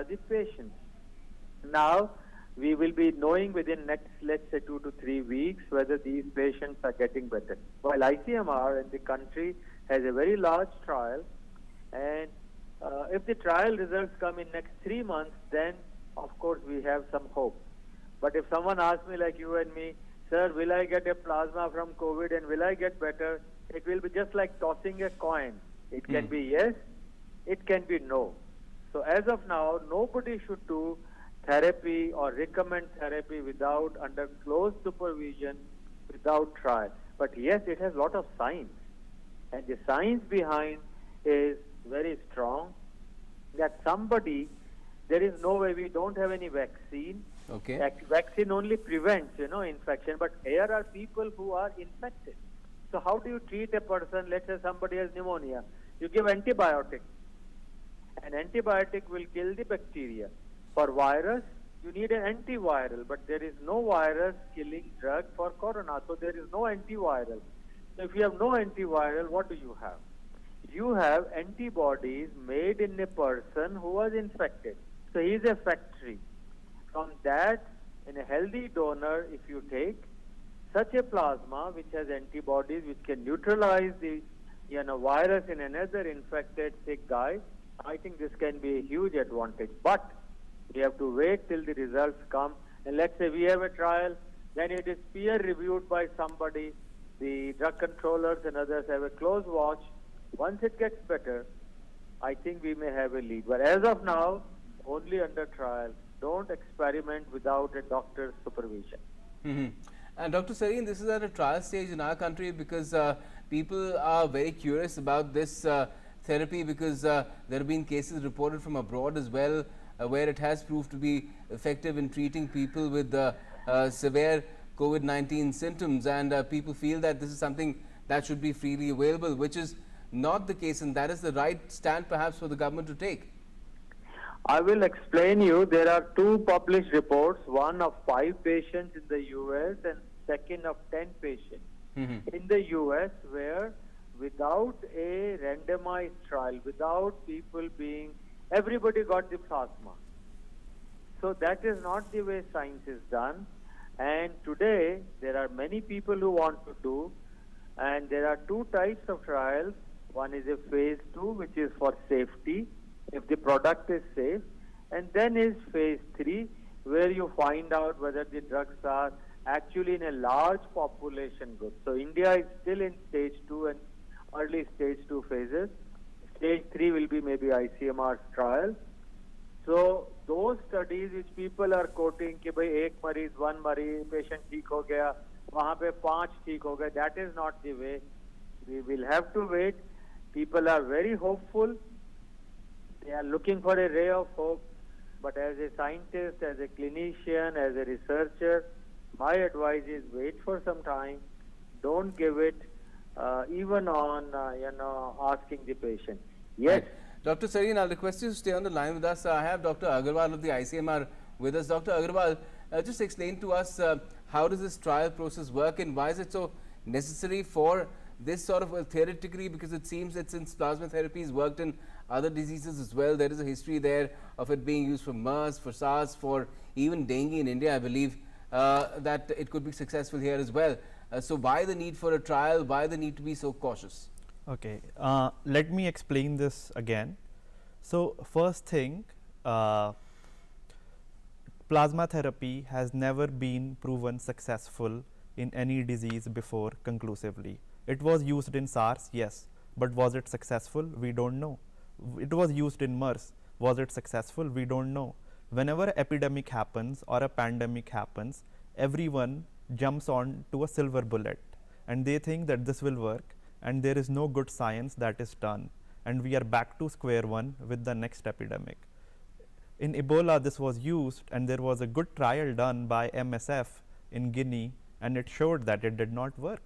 the patients. Now, we will be knowing within next, let's say, 2 to 3 weeks whether these patients are getting better. While ICMR in the country has a very large trial, and if the trial results come in next 3 months, then of course we have some hope. But if someone asks me like you and me, sir, will I get a plasma from COVID and will I get better? It will be just like tossing a coin. It can be yes, it can be no. So as of now, nobody should do therapy or recommend therapy without under close supervision, without trial. But yes, it has a lot of science. And the science behind is very strong, that somebody, there is no way, we don't have any vaccine. Okay. Vaccine only prevents, infection, but here are people who are infected. So how do you treat a person? Let's say somebody has pneumonia. You give antibiotic. An antibiotic will kill the bacteria. For virus, you need an antiviral, but there is no virus killing drug for corona. So there is no antiviral. So if you have no antiviral, what do you have? You have antibodies made in a person who was infected. So he is a factory. From that, in a healthy donor, if you take such a plasma which has antibodies which can neutralize the virus in another infected sick guy, I think this can be a huge advantage. But we have to wait till the results come. And let's say we have a trial, then it is peer reviewed by somebody. The drug controllers and others have a close watch. Once it gets better, I think we may have a lead. But as of now, only under trial. Don't experiment without a doctor's supervision. And Dr. Sareen, this is at a trial stage in our country because people are very curious about this therapy because there have been cases reported from abroad as well where it has proved to be effective in treating people with severe COVID-19 symptoms, and people feel that this is something that should be freely available, which is not the case, and that is the right stand perhaps for the government to take. I will explain you. There are 2 published reports, one of 5 patients in the US and second of 10 patients in the US, where without a randomized trial, without people being, everybody got the plasma. So that is not the way science is done. And today there are many people who want to do, and there are 2 types of trials. One is a phase 2, which is for safety, if the product is safe, and then is phase 3, where you find out whether the drugs are actually in a large population group. So India is still in stage 2 and early stage 2 phases. Stage 3 will be maybe ICMR's trial. So those studies which people are quoting कि भाई एक मरीज, 1 मरीज patient ठीक हो गया, वहाँ पे 5 ठीक हो गए, that is not the way. We will have to wait. People are very hopeful. They are looking for a ray of hope. But as a scientist, as a clinician, as a researcher, my advice is wait for some time. Don't give it even on asking the patient. Yes. Right. Dr. Sareen, I'll request you to stay on the line with us. I have Dr. Agarwal of the ICMR with us. Dr. Agarwal, just explain to us how does this trial process work and why is it so necessary for this sort of a theoretically, because it seems that since plasma therapy has worked in other diseases as well, there is a history there of it being used for MERS, for SARS, for even dengue in India, I believe, that it could be successful here as well. So why the need for a trial? Why the need to be so cautious? Okay, let me explain this again. So first thing, plasma therapy has never been proven successful in any disease before conclusively. It was used in SARS, yes, but was it successful? We don't know. It was used in MERS. Was it successful? We don't know. Whenever an epidemic happens or a pandemic happens, everyone jumps on to a silver bullet and they think that this will work, and there is no good science that is done, and we are back to square one with the next epidemic. In Ebola, this was used, and there was a good trial done by MSF in Guinea, and it showed that it did not work.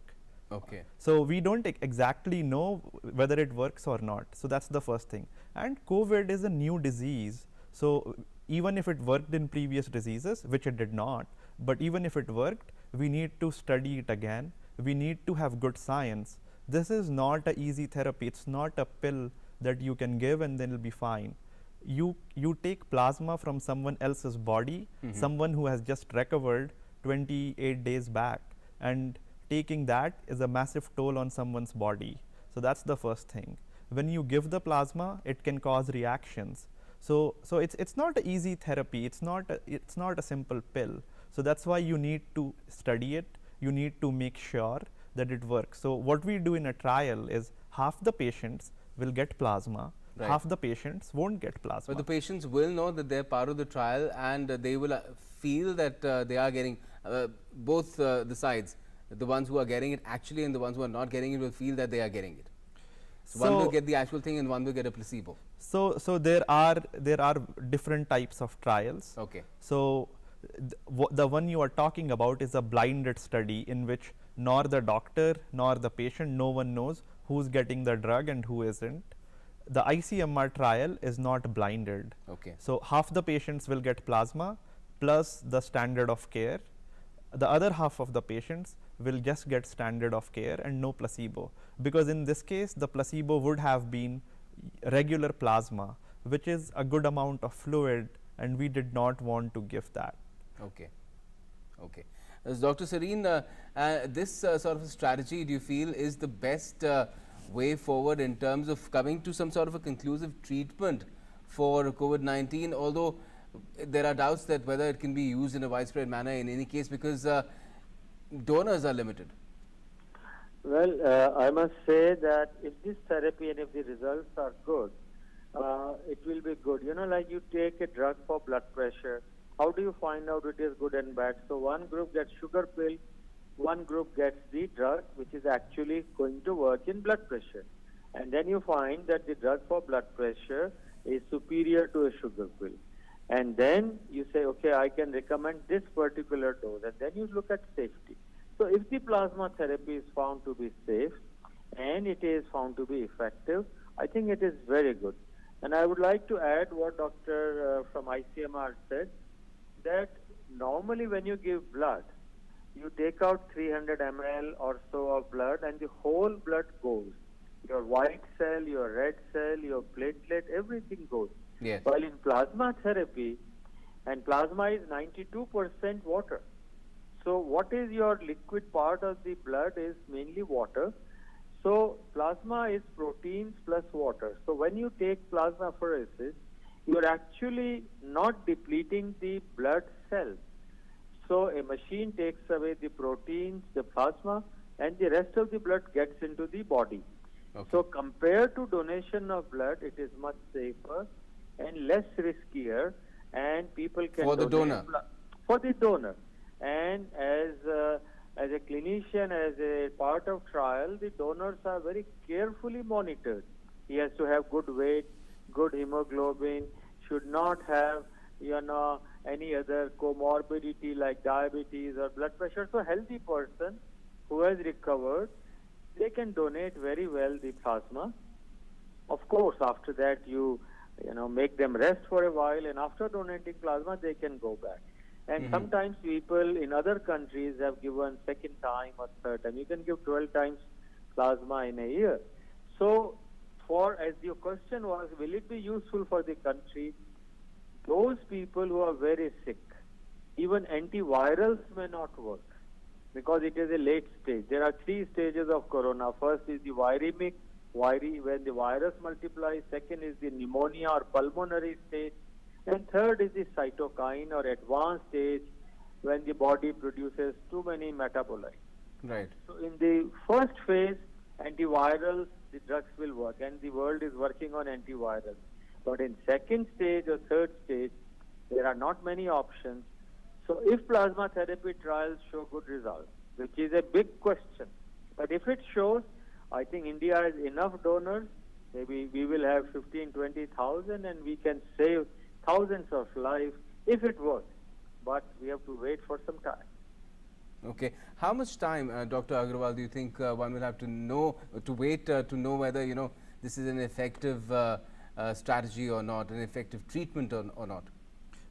Okay. So we don't exactly know whether it works or not. So that's the first thing. And COVID is a new disease. So even if it worked in previous diseases, which it did not, but even if it worked, we need to study it again. We need to have good science. This is not an easy therapy. It's not a pill that you can give and then it'll be fine. you take plasma from someone else's body, someone who has just recovered 28 days back, and taking that is a massive toll on someone's body. So that's the first thing. When you give the plasma, it can cause reactions. So it's not an easy therapy. It's not a simple pill. So that's why you need to study it. You need to make sure that it works. So what we do in a trial is half the patients will get plasma, Right. half the patients won't get plasma. But the patients will know that they're part of the trial, and they will feel that they are getting both the sides. The ones who are getting it actually and the ones who are not getting it will feel that they are getting it. So one will get the actual thing and one will get a placebo. So there are different types of trials. Okay. So the one you are talking about is a blinded study in which nor the doctor nor the patient, no one knows who's getting the drug and who isn't. The ICMR trial is not blinded. Okay. So half the patients will get plasma plus the standard of care. The other half of the patients will just get standard of care and no placebo, because in this case the placebo would have been regular plasma, which is a good amount of fluid, and we did not want to give that. Okay. Okay. Dr. Sareen, this sort of strategy, do you feel, is the best way forward in terms of coming to some sort of a conclusive treatment for COVID-19, although there are doubts that whether it can be used in a widespread manner in any case, because donors are limited? Well, I must say that if this therapy and if the results are good, it will be good. You know, like you take a drug for blood pressure, how do you find out it is good and bad? So one group gets sugar pill, one group gets the drug which is actually going to work in blood pressure. And then you find that the drug for blood pressure is superior to a sugar pill. And then you say, okay, I can recommend this particular dose. And then you look at safety. So if the plasma therapy is found to be safe and it is found to be effective, I think it is very good. And I would like to add what Dr. from ICMR said, that normally when you give blood, you take out 300 ml or so of blood and the whole blood goes. Your white cell, your red cell, your platelet, everything goes. Yes. While in plasma therapy, and plasma is 92% water. So what is your liquid part of the blood is mainly water. So plasma is proteins plus water. So when you take plasmapheresis, you are actually not depleting the blood cells. So a machine takes away the proteins, the plasma, and the rest of the blood gets into the body. Okay. So compared to donation of blood, it is much safer and less riskier, and people can For the donate donor. for the donor. And as a clinician, as a part of trial, the donors are very carefully monitored. He has to have good weight, good hemoglobin, should not have, any other comorbidity like diabetes or blood pressure. So healthy person who has recovered, they can donate very well the plasma. Of course, after that you make them rest for a while, and after donating plasma, they can go back. And sometimes people in other countries have given second time or third time. You can give 12 times plasma in a year. So, as your question was, will it be useful for the country? Those people who are very sick, even antivirals may not work because it is a late stage. There are 3 stages of corona. First is the viremic, when the virus multiplies. Second is the pneumonia or pulmonary stage. And third is the cytokine or advanced stage, when the body produces too many metabolites. Right. So in the first phase, antivirals, the drugs will work, and the world is working on antivirals. But in second stage or third stage, there are not many options. So if plasma therapy trials show good results, which is a big question, but if it shows, I think India has enough donors. Maybe we will have 15, 20,000, and we can save thousands of lives if it works. But we have to wait for some time. Okay. How much time, Dr. Agarwal, do you think one will have to wait to know whether this is an effective strategy or not, an effective treatment or not?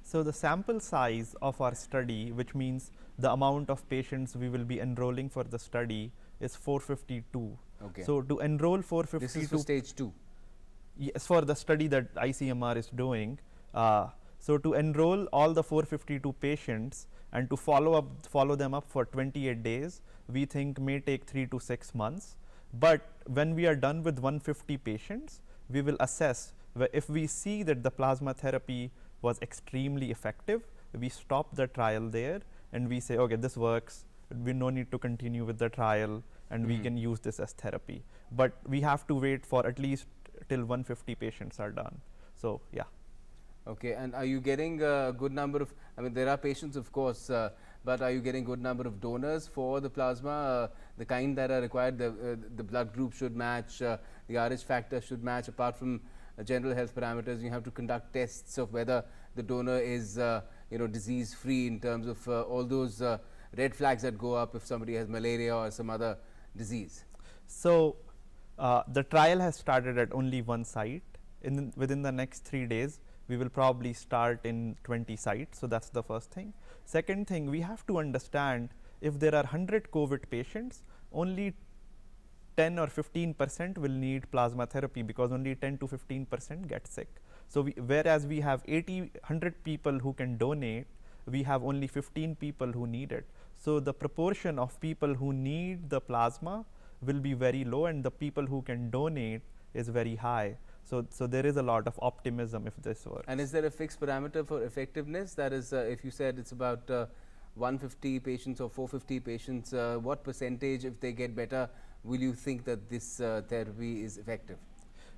So the sample size of our study, which means the amount of patients we will be enrolling for the study, is 452. Okay. So to enroll 452, This is for stage 2. Yes, for the study that ICMR is doing. So to enroll all the 452 patients and to follow them up for 28 days, we think may take 3 to 6 months. But when we are done with 150 patients, we will assess if we see that the plasma therapy was extremely effective, we stop the trial there and we say, okay, this works. We no need to continue with the trial, and we can use this as therapy. But we have to wait for at least till 150 patients are done. So yeah. Okay, and are you getting a good number of, I mean, there are patients, of course, but are you getting good number of donors for the plasma, the kind that are required? The blood group should match, the RH factor should match. Apart from general health parameters, you have to conduct tests of whether the donor is, disease free in terms of all those red flags that go up if somebody has malaria or some other disease. So the trial has started at only one site. Within the next 3 days, we will probably start in 20 sites. So that's the first thing. Second thing, we have to understand, if there are 100 COVID patients, only 10 or 15% will need plasma therapy, because only 10 to 15% get sick. So whereas we have 100 people who can donate, we have only 15 people who need it. So the proportion of people who need the plasma will be very low, and the people who can donate is very high. So there is a lot of optimism if this works. And is there a fixed parameter for effectiveness? That is, if you said it's about 150 patients or 450 patients, what percentage, if they get better, will you think that this therapy is effective?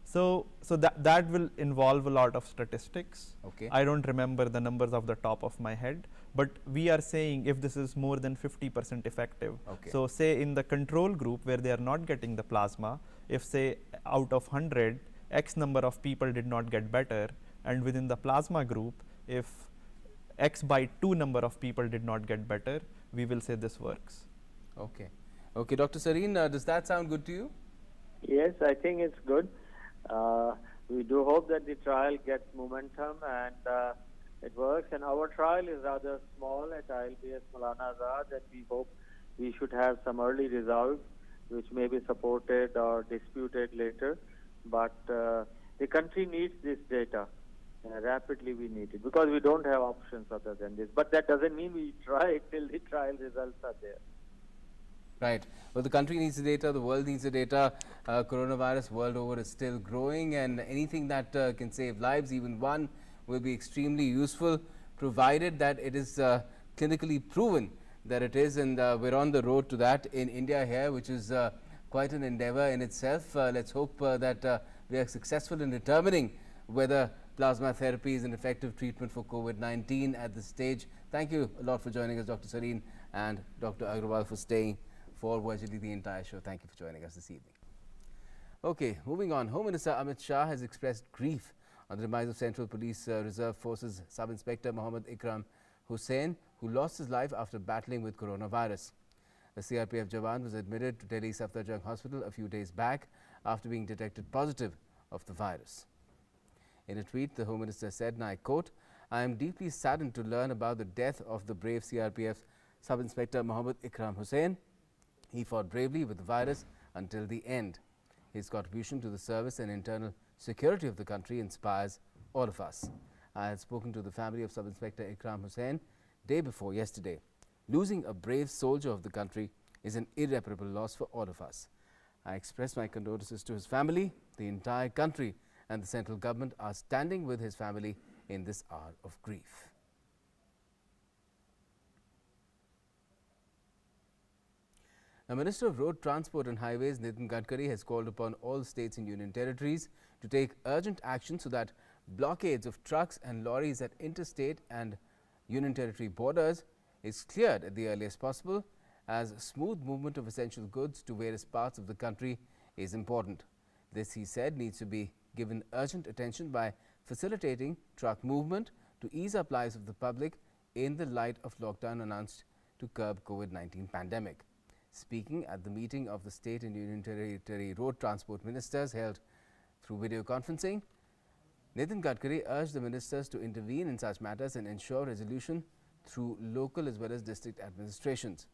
So that will involve a lot of statistics. Okay. I don't remember the numbers off the top of my head, but we are saying if this is more than 50% effective. Okay. So say in the control group where they are not getting the plasma, if say out of 100, X number of people did not get better, and within the plasma group, if X by 2 number of people did not get better, we will say this works. Okay. Okay, Dr. Sareen, does that sound good to you? Yes, I think it's good. We do hope that the trial gets momentum and it works. And our trial is rather small at ILBS Maulana Azad, and we hope we should have some early results which may be supported or disputed later. But the country needs this data. Rapidly we need it, because we don't have options other than this. But that doesn't mean we try till the trial results are there. Right. Well, the country needs the data, the world needs the data. Coronavirus world over is still growing, and anything that can save lives, even one, will be extremely useful, provided that it is clinically proven that it is. And we're on the road to that in India here, which is quite an endeavor in itself. Let's hope that we are successful in determining whether plasma therapy is an effective treatment for COVID-19 at this stage. Thank you a lot for joining us, Dr. Sareen, and Dr. Agarwal for staying for virtually the entire show. Thank you for joining us this evening. Okay, moving on. Home Minister Amit Shah has expressed grief on the demise of Central Police Reserve Forces Sub-Inspector Mohammad Ikram Hussain, who lost his life after battling with coronavirus. The CRPF Jawan was admitted to Delhi Safdarjung Hospital a few days back after being detected positive of the virus. In a tweet, the Home Minister said, and I quote, "I am deeply saddened to learn about the death of the brave CRPF Sub-Inspector Mohammad Ikram Hussain. He fought bravely with the virus until the end. His contribution to the service and internal security of the country inspires all of us." I had spoken to the family of Sub-Inspector Ikram Hussain day before yesterday. Losing a brave soldier of the country is an irreparable loss for all of us. I express my condolences to his family. The entire country and the central government are standing with his family in this hour of grief. The Minister of Road Transport and Highways, Nitin Gadkari, has called upon all states and union territories to take urgent action so that blockades of trucks and lorries at interstate and union territory borders is cleared at the earliest possible, as smooth movement of essential goods to various parts of the country is important. This, he said, needs to be given urgent attention by facilitating truck movement to ease up lives of the public in the light of lockdown announced to curb COVID-19 pandemic. Speaking at the meeting of the State and Union Territory Road Transport Ministers held through video conferencing, Nitin Gadkari urged the ministers to intervene in such matters and ensure resolution through local as well as district administrations.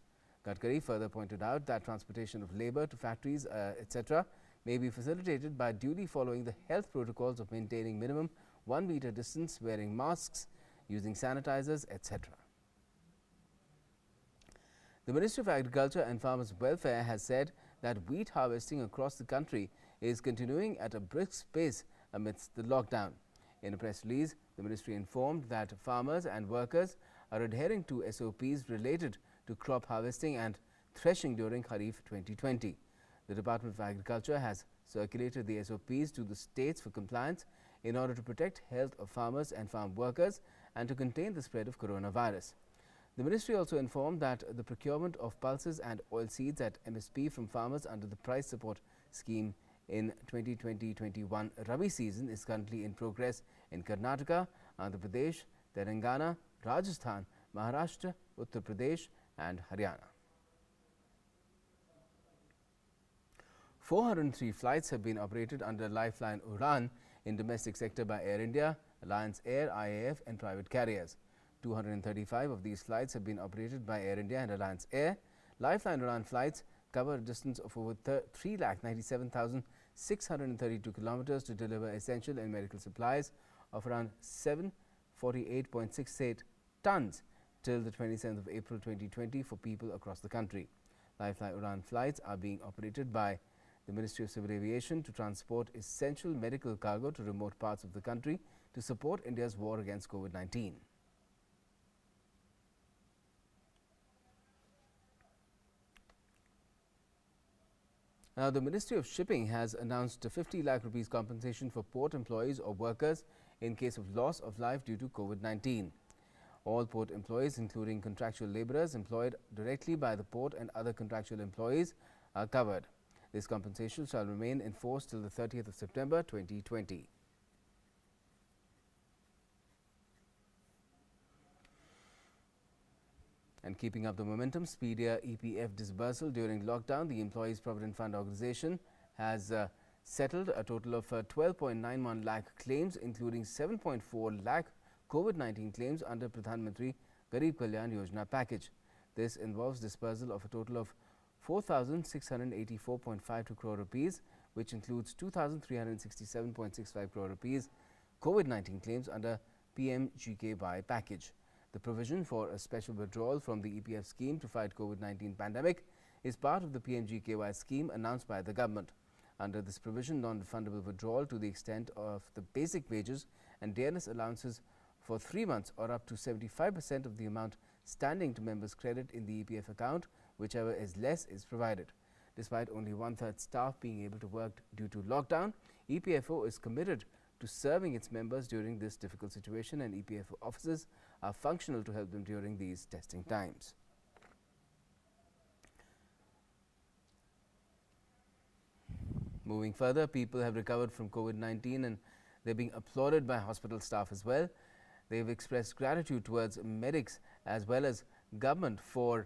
Gadkari further pointed out that transportation of labour to factories, etc., may be facilitated by duly following the health protocols of maintaining minimum 1 meter distance, wearing masks, using sanitizers, etc. The Ministry of Agriculture and Farmers Welfare has said that wheat harvesting across the country is continuing at a brisk pace amidst the lockdown. In a press release, the ministry informed that farmers and workers are adhering to SOPs related to crop harvesting and threshing during Kharif 2020. The Department of Agriculture has circulated the SOPs to the states for compliance in order to protect health of farmers and farm workers and to contain the spread of coronavirus. The ministry also informed that the procurement of pulses and oilseeds at MSP from farmers under the price support scheme in 2020-21 Rabi season is currently in progress in Karnataka, Andhra Pradesh, Telangana, Rajasthan, Maharashtra, Uttar Pradesh and Haryana. 403 flights have been operated under Lifeline Udan in domestic sector by Air India, Alliance Air, IAF and private carriers. 235 of these flights have been operated by Air India and Alliance Air. Lifeline Udan flights cover a distance of over 3,97,632 kilometers to deliver essential and medical supplies of around 748.68 tons till the 27th of April 2020 for people across the country. Lifeline Udan flights are being operated by the Ministry of Civil Aviation to transport essential medical cargo to remote parts of the country to support India's war against COVID-19. Now, the Ministry of Shipping has announced a 50 lakh rupees compensation for port employees or workers in case of loss of life due to COVID-19. All port employees, including contractual labourers employed directly by the port and other contractual employees, are covered. This compensation shall remain in force till the 30th of September 2020. And keeping up the momentum, speedier EPF disbursal during lockdown, the Employees Provident Fund Organisation has settled a total of 12.91 lakh claims, including 7.4 lakh COVID-19 claims under Pradhan Mantri Garib Kalyan Yojana package. This involves disbursal of a total of 4,684.52 crore rupees, which includes 2,367.65 crore rupees COVID-19 claims under PMGKY package. The provision for a special withdrawal from the EPF scheme to fight COVID-19 pandemic is part of the PMGKY scheme announced by the government. Under this provision, non-refundable withdrawal to the extent of the basic wages and dearness allowances for 3 months or up to 75% of the amount standing to members' credit in the EPF account, whichever is less, is provided. Despite only 1/3 staff being able to work due to lockdown, EPFO is committed to serving its members during this difficult situation, and EPFO officers are functional to help them during these testing times. Moving further, people have recovered from COVID-19 and they're being applauded by hospital staff as well. They've expressed gratitude towards medics as well as government for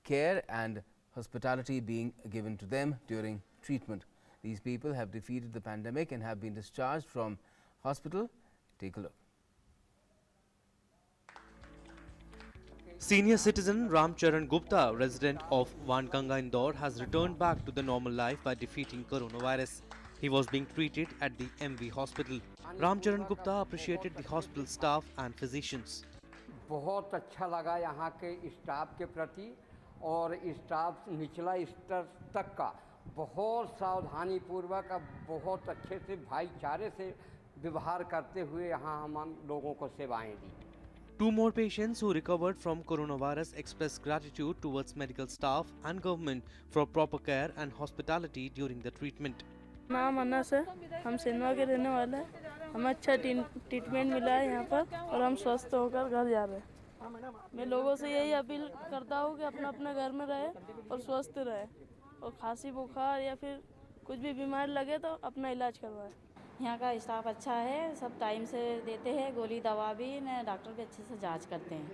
care and hospitality being given to them during treatment. These people have defeated the pandemic and have been discharged from hospital. Take a look. Senior citizen Ram Charan Gupta, resident of Vanganga, Indore, has returned back to the normal life by defeating coronavirus. He was being treated at the MV hospital. Ram Charan Gupta appreciated the hospital staff and physicians. बहुत अच्छा लगा यहाँ के staff के प्रति, और staff निचला स्तर तक का बहुत सावधानी पूर्वक बहुत अच्छे से भाईचारे से व्यवहार करते हुए यहाँ हम लोगों को सेवाएं दी. 2 more patients who recovered from coronavirus expressed gratitude towards medical staff and government for proper care and hospitality during the treatment. नाम अनस है, हम सिनेमा के रहने वाले हैं. हमें अच्छा ट्रीटमेंट मिला है यहाँ पर और हम स्वस्थ होकर घर जा रहे हैं. मैं लोगों से यही अपील करता हूँ कि अपना अपना घर में रहे और स्वस्थ रहे, और खांसी बुखार या फिर कुछ भी बीमारी लगे तो अपना इलाज करवाए. यहाँ का स्टाफ अच्छा है, सब टाइम से देते हैं, गोली दवा भी, न डॉक्टर भी अच्छे से जांच करते हैं.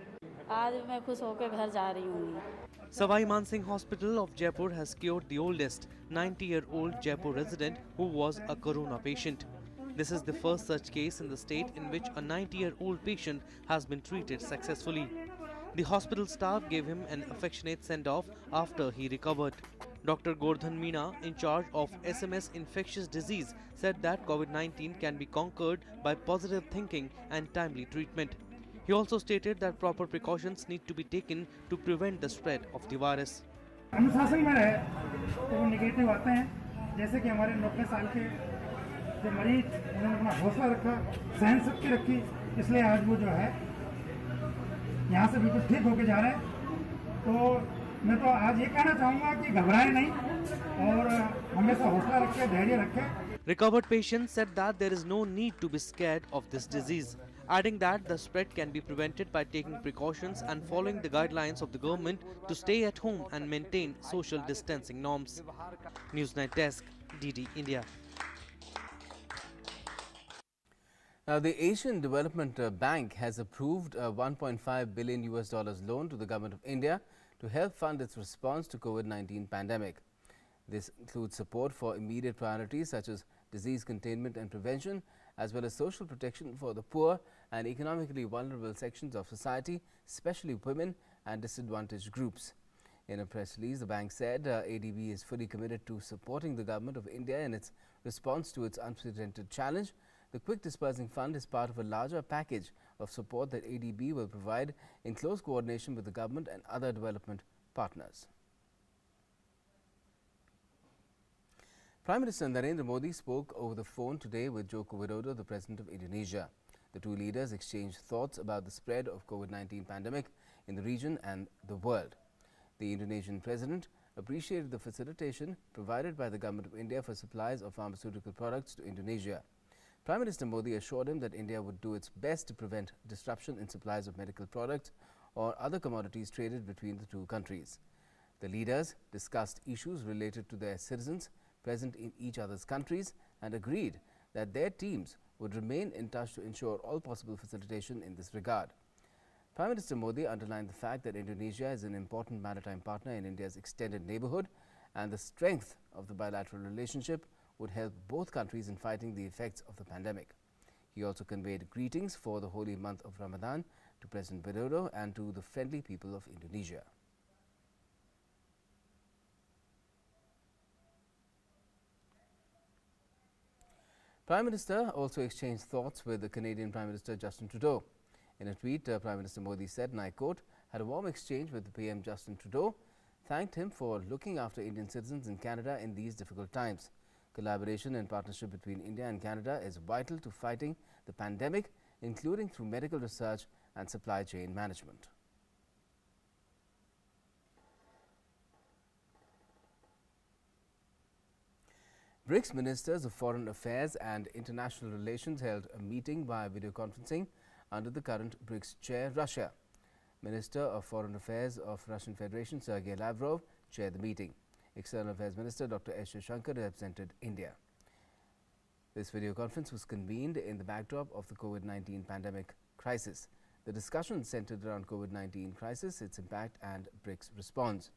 आज मैं खुश होकर घर जा रही हूँ. Savai Mansingh Hospital of Jaipur has cured the oldest 90-year-old Jaipur resident who was a corona patient. This is the first such case in the state in which a 90-year-old patient has been treated successfully. The hospital staff gave him an affectionate send-off after he recovered. Dr. Gordhan Meena, in charge of SMS infectious disease, said that COVID-19 can be conquered by positive thinking and timely treatment. He also stated that proper precautions need to be taken to prevent the spread of the virus. अनुशासन में रहे तो वो negative आते हैं, जैसे कि हमारे 90 साल के जो मरीज उन्होंने अपना हौसला रखा, सहन शक्ति रखी, इसलिए आज वो जो है यहाँ से बिल्कुल ठीक होके जा रहे हैं। तो मैं तो आज ये कहना चाहूँगा कि घबराएं नहीं और हमेशा हौसला रखें, धैर्य रखें। Recovered patients said that there is no need to be scared of this disease, adding that the spread can be prevented by taking precautions and following the guidelines of the government to stay at home and maintain social distancing norms. Newsnight Desk, DD India. Now, the Asian Development Bank has approved a $1.5 billion loan to the Government of India to help fund its response to COVID-19 pandemic. This includes support for immediate priorities such as disease containment and prevention, as well as social protection for the poor and economically vulnerable sections of society, especially women and disadvantaged groups. In a press release, the bank said ADB is fully committed to supporting the Government of India in its response to its unprecedented challenge. The Quick Dispersing Fund is part of a larger package of support that ADB will provide in close coordination with the government and other development partners. Prime Minister Narendra Modi spoke over the phone today with Joko Widodo, the President of Indonesia. The two leaders exchanged thoughts about the spread of COVID-19 pandemic in the region and the world. The Indonesian President appreciated the facilitation provided by the Government of India for supplies of pharmaceutical products to Indonesia. Prime Minister Modi assured him that India would do its best to prevent disruption in supplies of medical products or other commodities traded between the two countries. The leaders discussed issues related to their citizens present in each other's countries and agreed that their teams would remain in touch to ensure all possible facilitation in this regard. Prime Minister Modi underlined the fact that Indonesia is an important maritime partner in India's extended neighborhood, and the strength of the bilateral relationship would help both countries in fighting the effects of the pandemic. He also conveyed greetings for the holy month of Ramadan to President Widodo and to the friendly people of Indonesia. Prime Minister also exchanged thoughts with the Canadian Prime Minister Justin Trudeau. In a tweet, Prime Minister Modi said, and I quote, had a warm exchange with the PM Justin Trudeau, thanked him for looking after Indian citizens in Canada in these difficult times. Collaboration and partnership between India and Canada is vital to fighting the pandemic, including through medical research and supply chain management. BRICS Ministers of Foreign Affairs and International Relations held a meeting via video conferencing under the current BRICS chair, Russia. Minister of Foreign Affairs of Russian Federation, Sergei Lavrov, chaired the meeting. External Affairs Minister Dr. S. Jaishankar represented India. This video conference was convened in the backdrop of the COVID-19 pandemic crisis. The discussion centered around COVID-19 crisis, its impact and BRICS response.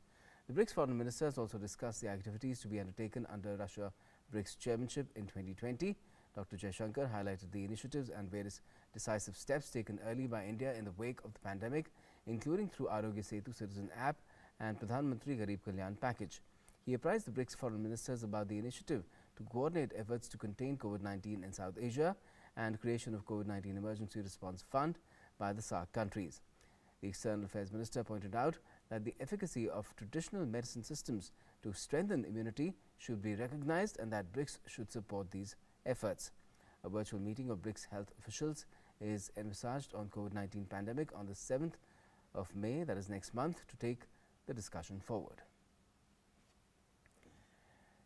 The BRICS foreign ministers also discussed the activities to be undertaken under Russia BRICS chairmanship in 2020. Dr. Jaishankar highlighted the initiatives and various decisive steps taken early by India in the wake of the pandemic, including through Arogya Setu Citizen app and Pradhan Mantri Garib Kalyan package. He apprised the BRICS foreign ministers about the initiative to coordinate efforts to contain COVID-19 in South Asia and creation of COVID-19 Emergency Response Fund by the SAARC countries. The External Affairs Minister pointed out that the efficacy of traditional medicine systems to strengthen immunity should be recognized and that BRICS should support these efforts. A virtual meeting of BRICS health officials is envisaged on COVID-19 pandemic on the 7th of May, that is next month, to take the discussion forward.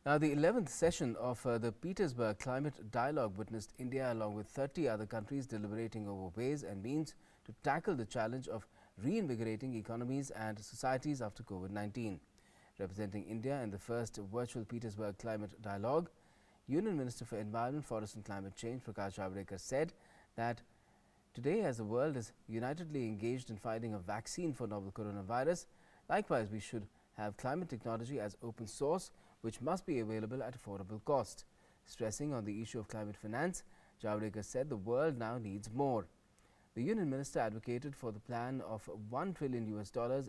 Now, the 11th session of the Petersburg Climate Dialogue witnessed India along with 30 other countries deliberating over ways and means to tackle the challenge of reinvigorating economies and societies after COVID-19. Representing India in the first virtual Petersburg Climate Dialogue, Union Minister for Environment, Forest and Climate Change Prakash Javadekar said that today, as the world is unitedly engaged in finding a vaccine for novel coronavirus, likewise we should have climate technology as open source, which must be available at affordable cost. Stressing on the issue of climate finance, Javadekar said the world now needs more. The Union Minister advocated for the plan of $1 trillion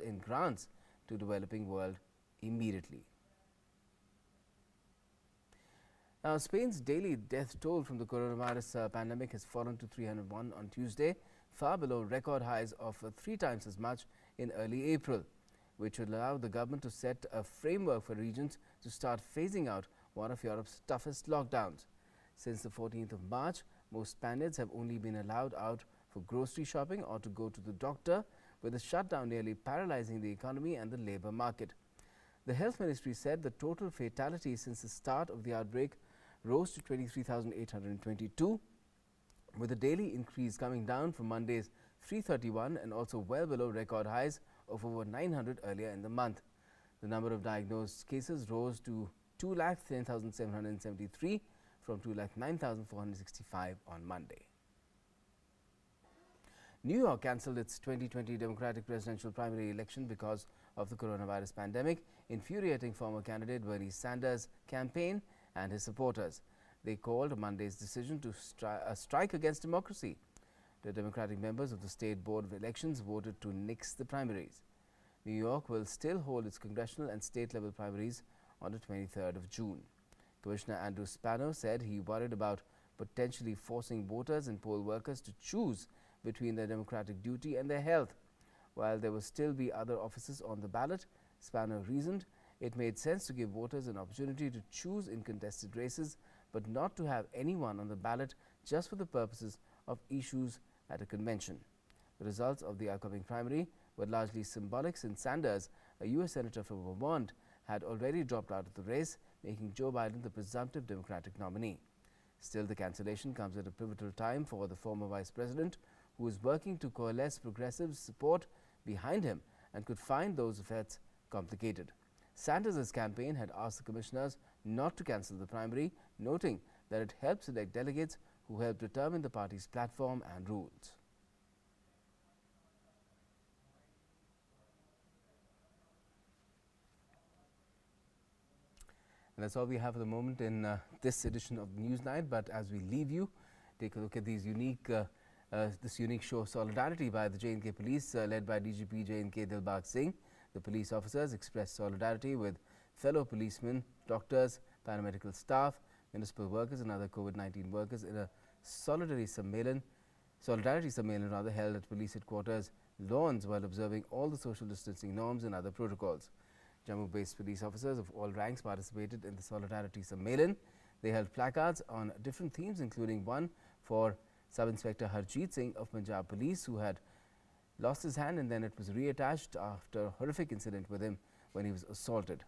in grants to developing world immediately. Now, Spain's daily death toll from the coronavirus pandemic has fallen to 301 on Tuesday, far below record highs of 3 times as much in early April, which would allow the government to set a framework for regions to start phasing out one of Europe's toughest lockdowns. Since the 14th of March, most Spaniards have only been allowed out for grocery shopping or to go to the doctor, with the shutdown nearly paralyzing the economy and the labour market. The Health Ministry said the total fatalities since the start of the outbreak rose to 23,822, with the daily increase coming down from Monday's 331 and also well below record highs of over 900 earlier in the month. The number of diagnosed cases rose to 2,10,773 from 2,09,465 on Monday. New York cancelled its 2020 Democratic presidential primary election because of the coronavirus pandemic, infuriating former candidate Bernie Sanders' campaign and his supporters. They called Monday's decision to a strike against democracy. The Democratic members of the State Board of Elections voted to nix the primaries. New York will still hold its congressional and state-level primaries on the 23rd of June. Commissioner Andrew Spano said he worried about potentially forcing voters and poll workers to choose between their democratic duty and their health. While there will still be other offices on the ballot, Spano reasoned it made sense to give voters an opportunity to choose in contested races, but not to have anyone on the ballot just for the purposes of issues at a convention. The results of the upcoming primary were largely symbolic, since Sanders, a U.S. Senator from Vermont, had already dropped out of the race, making Joe Biden the presumptive Democratic nominee. Still, the cancellation comes at a pivotal time for the former vice president, who is working to coalesce progressive support behind him and could find those efforts complicated. Sanders' campaign had asked the commissioners not to cancel the primary, noting that it helps elect delegates who help determine the party's platform and rules. And that's all we have for the moment in this edition of Newsnight. But as we leave you, take a look at these this unique show of solidarity by the J&K Police, led by DGP J&K Dilbagh Singh. The police officers expressed solidarity with fellow policemen, doctors, paramedical staff, municipal workers and other COVID-19 workers in a solidarity sammelan held at police headquarters lawns, while observing all the social distancing norms and other protocols. Jammu-based police officers of all ranks participated in the solidarity sammelan. They held placards on different themes, including one for Sub-Inspector Harjeet Singh of Punjab Police, who had lost his hand and then it was reattached after a horrific incident with him when he was assaulted.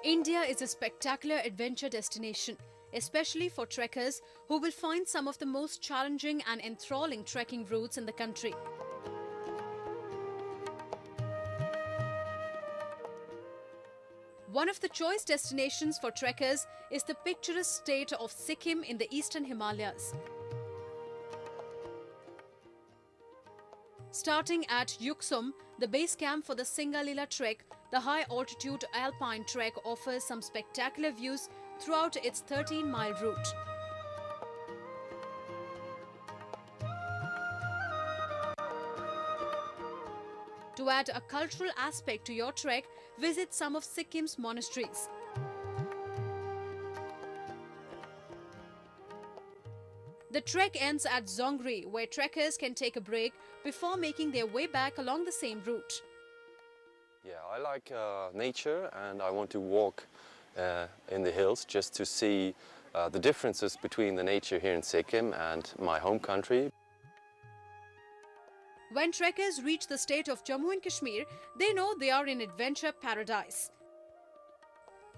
India is a spectacular adventure destination, especially for trekkers who will find some of the most challenging and enthralling trekking routes in the country. One of the choice destinations for trekkers is the picturesque state of Sikkim in the eastern Himalayas. Starting at Yuksum, the base camp for the Singalila trek, the high-altitude alpine trek offers some spectacular views throughout its 13-mile route. To add a cultural aspect to your trek, visit some of Sikkim's monasteries. The trek ends at Zongri, where trekkers can take a break before making their way back along the same route. Yeah, I like nature, and I want to walk in the hills just to see the differences between the nature here in Sikkim and my home country. When trekkers reach the state of Jammu and Kashmir, they know they are in adventure paradise.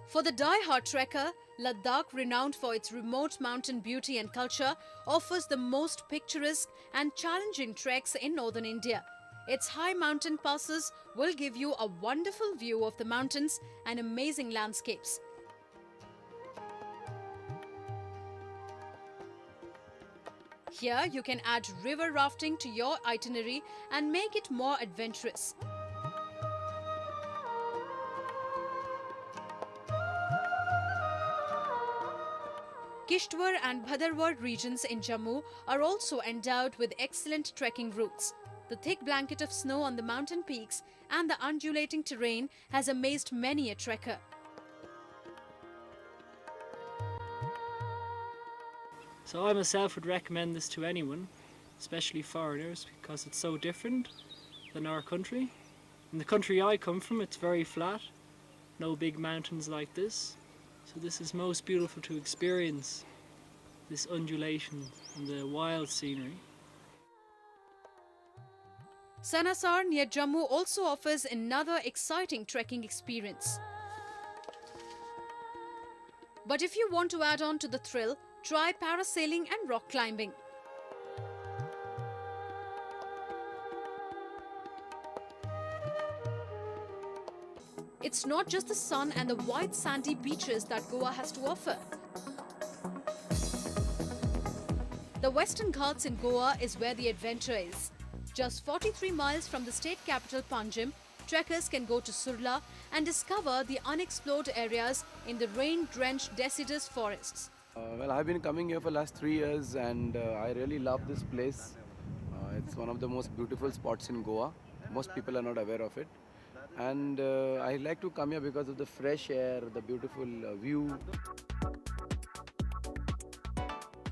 For the die-hard trekker, Ladakh, renowned for its remote mountain beauty and culture, offers the most picturesque and challenging treks in northern India. Its high mountain passes will give you a wonderful view of the mountains and amazing landscapes. Here you can add river rafting to your itinerary and make it more adventurous. Kishtwar and Bhadarwar regions in Jammu are also endowed with excellent trekking routes. The thick blanket of snow on the mountain peaks and the undulating terrain has amazed many a trekker. So I myself would recommend this to anyone, especially foreigners, because it's so different than our country. In the country I come from, it's very flat, no big mountains like this. So this is most beautiful to experience, this undulation and the wild scenery. Sanasar near Jammu also offers another exciting trekking experience. But if you want to add on to the thrill, try parasailing and rock climbing. It's not just the sun and the white sandy beaches that Goa has to offer. The Western Ghats in Goa is where the adventure is. Just 43 miles from the state capital Panjim, trekkers can go to Surla and discover the unexplored areas in the rain-drenched deciduous forests. Well, I've been coming here for the last 3 years and I really love this place. It's one of the most beautiful spots in Goa. Most people are not aware of it. And I like to come here because of the fresh air, the beautiful view.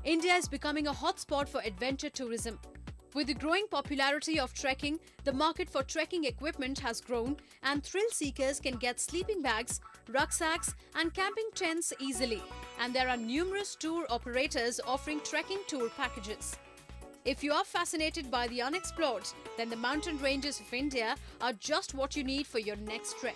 India is becoming a hotspot for adventure tourism. With the growing popularity of trekking, the market for trekking equipment has grown and thrill seekers can get sleeping bags, rucksacks and camping tents easily. And there are numerous tour operators offering trekking tour packages. If you are fascinated by the unexplored, then the mountain ranges of India are just what you need for your next trek.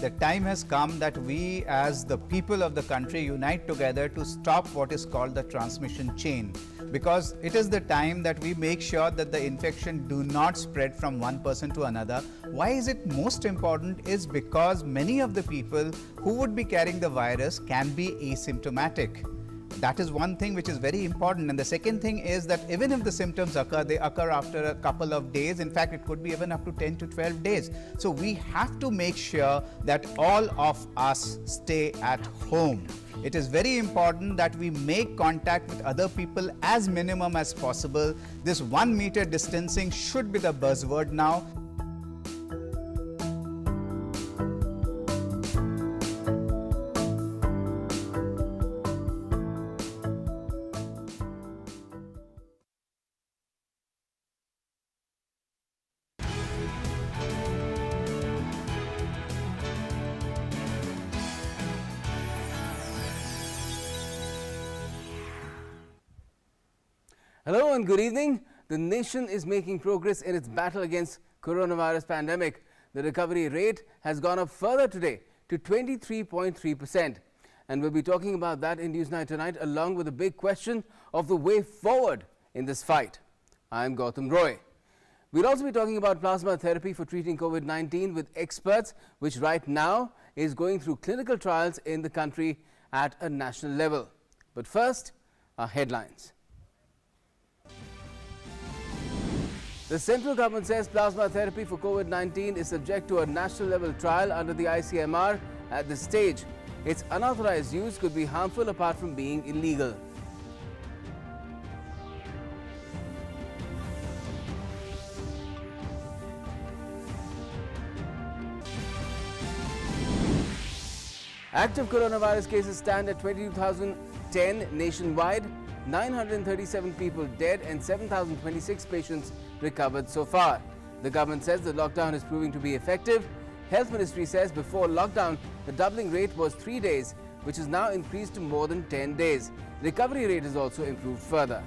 The time has come that we as the people of the country unite together to stop what is called the transmission chain, because it is the time that we make sure that the infection do not spread from one person to another. Why is it most important is because many of the people who would be carrying the virus can be asymptomatic. That is one thing which is very important. And the second thing is that even if the symptoms occur, they occur after a couple of days. In fact, it could be even up to 10 to 12 days. So we have to make sure that all of us stay at home. It is very important that we make contact with other people as minimum as possible. This 1 meter distancing should be the buzzword now. Hello and good evening. The nation is making progress in its battle against coronavirus pandemic. The recovery rate has gone up further today to 23.3%. And we'll be talking about that in Newsnight tonight, along with the big question of the way forward in this fight. I'm Gautam Roy. We'll also be talking about plasma therapy for treating COVID-19 with experts, which right now is going through clinical trials in the country at a national level. But first, our headlines. The central government says plasma therapy for COVID-19 is subject to a national level trial under the ICMR at this stage. Its unauthorized use could be harmful apart from being illegal. Active coronavirus cases stand at 22,010 nationwide, 937 people dead and 7,026 patients recovered so far. The government says the lockdown is proving to be effective. Health Ministry says before lockdown, the doubling rate was 3 days, which is now increased to more than 10 days. Recovery rate has also improved further.